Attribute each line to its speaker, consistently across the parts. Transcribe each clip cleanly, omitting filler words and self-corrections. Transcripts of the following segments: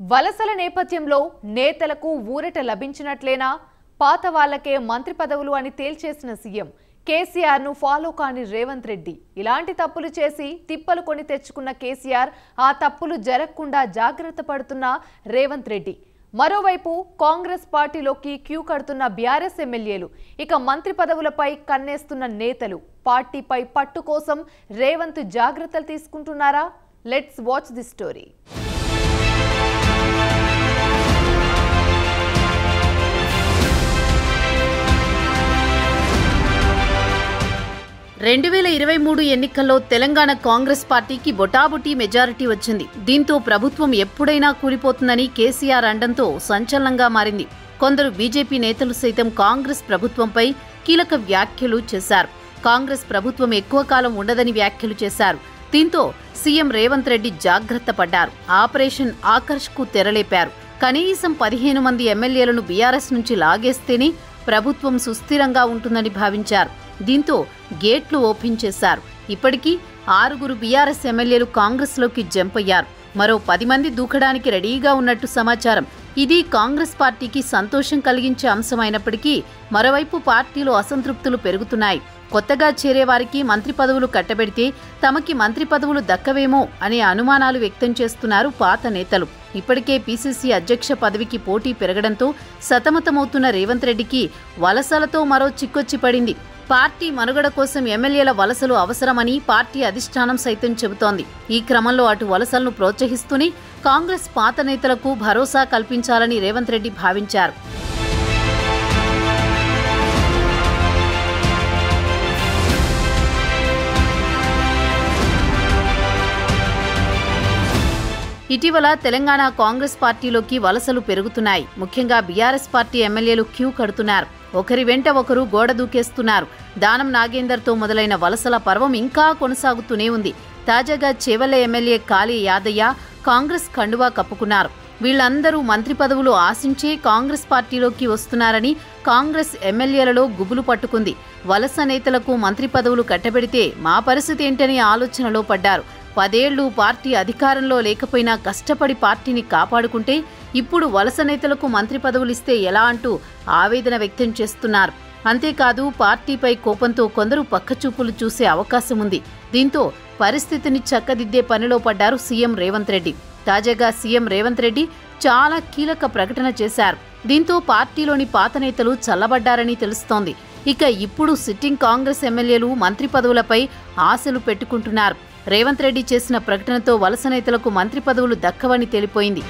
Speaker 1: వలసల నేపథ్యంలో నేతలకు ఊరట లభించినట్లేనా పాత వాళ్ళకే మంత్రి పదవులు అని తేల్చేసిన సీఎం కేసీఆర్ ను ఫాలో కాని రేవంత్ రెడ్డి ఇలాంటి తప్పులు చేసి తిప్పలు కొని తెచ్చుకున్న కేసీఆర్ ఆ తప్పులు జరగకుండా జాగ్రత్త పడుతున్న రేవంత్ రెడ్డి మరోవైపు కాంగ్రెస్ పార్టీలోకి క్యూ కడుతున్న బీఆర్ఎస్ ఎమ్మెల్యేలు ఇక మంత్రి పదవులపై కన్నేస్తున్న నేతలు పార్టీపై పట్టు కోసం రేవంత్ జాగ్రత్తలు తీసుకుంటున్నారా? Let's watch the story.
Speaker 2: 2023 ఎన్నికల్లో తెలంగాణ కాంగ్రెస్ పార్టీకి బొటాబొటీ మెజారిటీ వచ్చింది. దీంతో ప్రభుత్వం ఎప్పుడైనా కూలిపోతుందని కేసీఆర్ అండంతో సంచలనంగా మారింది. కొందరు బీజేపీ నేతలు సైతం కాంగ్రెస్ ప్రభుత్వంపై కీలక వ్యాఖ్యలు చేశారు. కాంగ్రెస్ ప్రభుత్వం ఎక్కువ కాలం ఉండదని వ్యాఖ్యలు చేశారు. దీంతో సీఎం రేవంత్ రెడ్డి జాగ్రత్త పడ్డారు. ఆపరేషన్ ఆకర్ష్కు తెరలేపారు. కనీసం 15 మంది ఎమ్మెల్యేలను బీఆర్ఎస్ నుంచి లాగేస్తేనే ప్రభుత్వం సుస్థిరంగా ఉంటుందని భావించారు. దీంతో గేట్లు ఓపెన్ చేశారు. ఇప్పటికీ 6 బీఆర్ఎస్ ఎమ్మెల్యేలు కాంగ్రెస్లోకి జంప్ అయ్యారు. మరో 10 మంది దూకడానికి రెడీగా ఉన్నట్టు సమాచారం. ఇది కాంగ్రెస్ పార్టీకి సంతోషం కలిగించే అంశమైనప్పటికీ మరోవైపు పార్టీలో అసంతృప్తులు పెరుగుతున్నాయి. కొత్తగా చేరేవారికి మంత్రి పదవులు కట్టబెడితే తమకి మంత్రి పదవులు దక్కవేమో అనే అనుమానాలు వ్యక్తం చేస్తున్నారు పాత నేతలు. ఇప్పటికే పీసీసీ అధ్యక్ష పదవికి పోటీ పెరగడంతో సతమతమవుతున్న రేవంత్ రెడ్డికి వలసలతో మరో చిక్కొచ్చి పడింది. పార్టీ మనుగడ కోసం ఎమ్మెల్యేల వలసలు అవసరమని పార్టీ అధిష్టానం సైతం చెబుతోంది. ఈ క్రమంలో అటు వలసలను ప్రోత్సహిస్తూనే కాంగ్రెస్ పాత నేతలకు భరోసా కల్పించాలని రేవంత్ రెడ్డి భావించారు. ఇటీవల తెలంగాణ కాంగ్రెస్ పార్టీలోకి వలసలు పెరుగుతున్నాయి. ముఖ్యంగా బీఆర్ఎస్ పార్టీ ఎమ్మెల్యేలు క్యూ కడుతున్నారు. ఒకరి వెంట ఒకరు గోడ దూకేస్తున్నారు. దానం నాగేందర్తో మొదలైన వలసల పర్వం ఇంకా కొనసాగుతూనే ఉంది. తాజాగా చేవెళ్ల ఎమ్మెల్యే కాళీ యాదయ్య కాంగ్రెస్ కండువా కప్పుకున్నారు. వీళ్లందరూ మంత్రి పదవులు ఆశించే కాంగ్రెస్ పార్టీలోకి వస్తున్నారని కాంగ్రెస్ ఎమ్మెల్యేలలో గుబులు పట్టుకుంది. వలస నేతలకు మంత్రి పదవులు కట్టబెడితే మా పరిస్థితి ఏంటని ఆలోచనలో పడ్డారు. 10 ఏళ్లు పార్టీ అధికారంలో లేకపోయినా కష్టపడి పార్టీని కాపాడుకుంటే ఇప్పుడు వలస నేతలకు మంత్రి పదవులిస్తే ఎలా అంటూ ఆవేదన వ్యక్తం చేస్తున్నారు. అంతేకాదు పార్టీపై కోపంతో కొందరు పక్కచూపులు చూసే అవకాశం ఉంది. దీంతో పరిస్థితిని చక్కదిద్దే పనిలో పడ్డారు సీఎం రేవంత్ రెడ్డి. తాజాగా సీఎం రేవంత్ రెడ్డి చాలా కీలక ప్రకటన చేశారు. దీంతో పార్టీలోని పాత నేతలు చల్లబడ్డారని తెలుస్తోంది. ఇక ఇప్పుడు సిట్టింగ్ కాంగ్రెస్ ఎమ్మెల్యేలు మంత్రి పదవులపై ఆశలు పెట్టుకుంటున్నారు. రేవంత్ రెడ్డి చేసిన ప్రకటనతో వలస నేతలకు మంత్రి పదవులు దక్కవని తేలిపోయింది.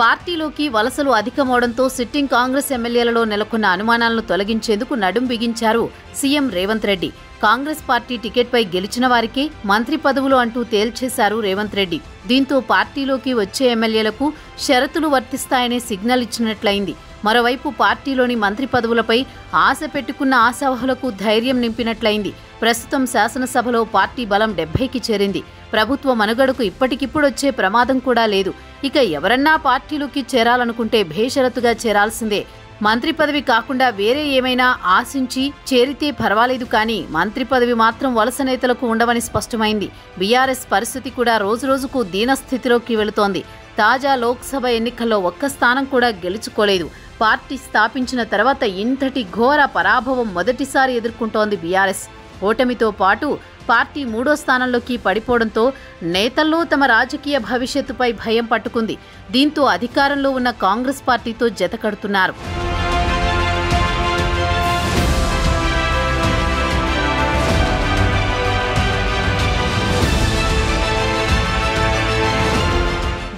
Speaker 2: పార్టీలోకి వలసలు అధికమవడంతో సిట్టింగ్ కాంగ్రెస్ ఎమ్మెల్యేలలో నెలకొన్న అనుమానాలను తొలగించేందుకు నడుం బిగించారు సీఎం రేవంత్ రెడ్డి. కాంగ్రెస్ పార్టీ టికెట్పై గెలిచిన వారికే మంత్రి పదవులు అంటూ తేల్చేశారు రేవంత్ రెడ్డి. దీంతో పార్టీలోకి వచ్చే ఎమ్మెల్యేలకు షరతులు వర్తిస్తాయనే సిగ్నల్ ఇచ్చినట్లయింది. మరోవైపు పార్టీలోని మంత్రి పదవులపై ఆశ పెట్టుకున్న ఆశావహులకు ధైర్యం నింపినట్లయింది. ప్రస్తుతం శాసనసభలో పార్టీ బలం 70కి చేరింది. ప్రభుత్వ మనుగడకు ఇప్పటికిప్పుడు వచ్చే ప్రమాదం కూడా లేదు. ఇక ఎవరన్నా పార్టీలోకి చేరాలనుకుంటే భేషరతుగా చేరాల్సిందే. మంత్రి పదవి కాకుండా వేరే ఏమైనా ఆశించి చేరితే పర్వాలేదు, కానీ మంత్రి పదవి మాత్రం వలస నేతలకు ఉండవని స్పష్టమైంది. బీఆర్ఎస్ పరిస్థితి కూడా రోజురోజుకు దీనస్థితిలోకి వెళుతోంది. తాజా లోక్సభ ఎన్నికల్లో ఒక్క స్థానం కూడా గెలుచుకోలేదు. పార్టీ స్థాపించిన తర్వాత ఇంతటి ఘోర పరాభవం మొదటిసారి ఎదుర్కొంటోంది బీఆర్ఎస్. ఓటమితో పాటు పార్టీ 3వ స్థానంలోకి పడిపోవడంతో నేతల్లో తమ రాజకీయ భవిష్యత్తుపై భయం పట్టుకుంది. దీంతో అధికారంలో ఉన్న కాంగ్రెస్ పార్టీతో జతకడుతున్నారు.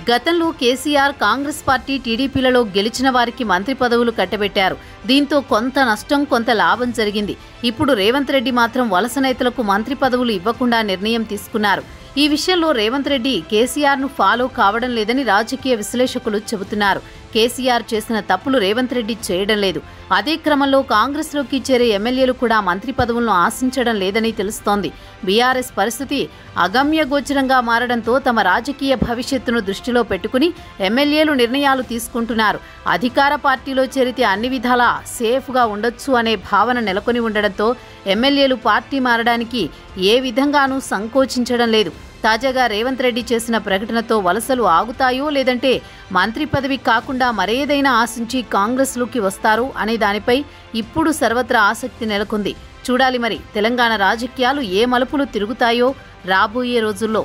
Speaker 2: గతంలో కేసీఆర్ కాంగ్రెస్ పార్టీ టీడీపీలలో గెలిచిన వారికి మంత్రి పదవులు కట్టబెట్టారు. దీంతో కొంత నష్టం కొంత లాభం జరిగింది. ఇప్పుడు రేవంత్ రెడ్డి మాత్రం వలస నేతలకు మంత్రి పదవులు ఇవ్వకుండా నిర్ణయం తీసుకున్నారు. ఈ విషయంలో రేవంత్ రెడ్డి కేసీఆర్ను ఫాలో కావడం లేదని రాజకీయ విశ్లేషకులు చెబుతున్నారు. కేసీఆర్ చేసిన తప్పులు రేవంత్ రెడ్డి చేయడం లేదు. అదే క్రమంలో కాంగ్రెస్లోకి చేరే ఎమ్మెల్యేలు కూడా మంత్రి పదవులను ఆశించడం లేదని తెలుస్తోంది. బీఆర్ఎస్ పరిస్థితి అగమ్యగోచరంగా మారడంతో తమ రాజకీయ భవిష్యత్తును దృష్టిలో పెట్టుకుని ఎమ్మెల్యేలు నిర్ణయాలు తీసుకుంటున్నారు. అధికార పార్టీలో చేరితే అన్ని విధాలా సేఫ్గా ఉండొచ్చు అనే భావన నెలకొని ఉండడంతో ఎమ్మెల్యేలు పార్టీ మారడానికి ఏ విధంగానూ సంకోచించడం లేదు. తాజాగా రేవంత్ రెడ్డి చేసిన ప్రకటనతో వలసలు ఆగుతాయో లేదంటే మంత్రి పదవి కాకుండా మరేదైనా ఆశించి కాంగ్రెస్లోకి వస్తారో అనే దానిపై ఇప్పుడు సర్వత్రా ఆసక్తి నెలకొంది. చూడాలి మరి తెలంగాణ రాజకీయాలు ఏ మలుపులు తిరుగుతాయో రాబోయే రోజుల్లో.